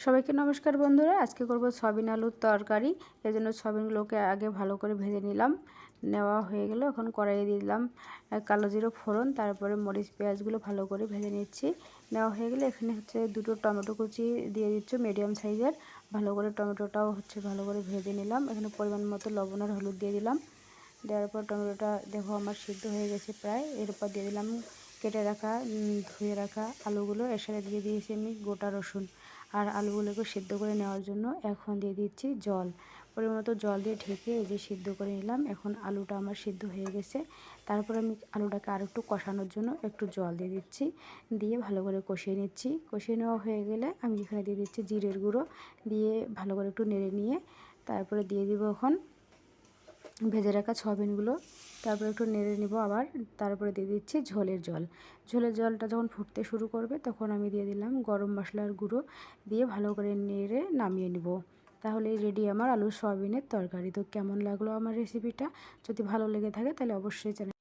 সবাইকে নমস্কার বন্ধুরা। আজকে করব সয়াবিন আলুর তরকারি। এর জন্য সয়াবিনগুলোকে আগে ভালো করে ভেজে নিলাম। নেওয়া হয়ে গেল, এখন কড়াইয়ে দিয়ে দিলাম কালো জিরে ফোড়ন, তারপরে মরিচ পেঁয়াজগুলো ভালো করে ভেজে নিচ্ছি। নেওয়া হয়ে গেলে এখানে হচ্ছে দুটো টমেটো কুচি দিয়ে দিচ্ছি মিডিয়াম সাইজের। ভালো করে টমেটোটাও ভালো করে ভেজে নিলাম। এখানে পরিমাণ মতো লবণ আর হলুদ দিয়ে দিলাম। দেওয়ার পর টমেটোটা দেখো আমার সিদ্ধ হয়ে গেছে প্রায়। এরপর দিয়ে দিলাম কেটে রাখা ধুয়ে রাখা আলুগুলো। এর সাথে দিয়ে দিয়েছি আমি গোটা রসুন আর আলুগুলোকে সিদ্ধ করে নেওয়ার জন্য এখন দিয়ে দিচ্ছি জল। পরিমাণ মতো জল দিয়ে ঢেকে এই যে সিদ্ধ করে নিলাম। এখন আলুটা আমার সিদ্ধ হয়ে গেছে। তারপর আমি আলুটাকে আর একটু কষানোর জন্য একটু জল দিয়ে দিচ্ছি, দিয়ে ভালো করে কষিয়ে নিচ্ছি। কষিয়ে নেওয়া হয়ে গেলে আমি এখানে দিয়ে দিচ্ছি জিরের গুঁড়ো, দিয়ে ভালো করে একটু নেড়ে নিয়ে তারপরে দিয়ে দিব এখন ভেজে রাখা সয়াবিনগুলো। তারপরে একটু নেড়ে নিব আবার। তারপরে দিয়ে দিচ্ছি ঝোলের জল। ঝোলের জলটা যখন ফুটতে শুরু করবে তখন আমি দিয়ে দিলাম গরম মশলার গুঁড়ো, দিয়ে ভালো করে নেড়ে নামিয়ে নিব। তাহলে রেডি আমার আলু সয়াবিনের তরকারি। তো কেমন লাগলো আমার রেসিপিটা? যদি ভালো লেগে থাকে তাহলে অবশ্যই চ্যানেল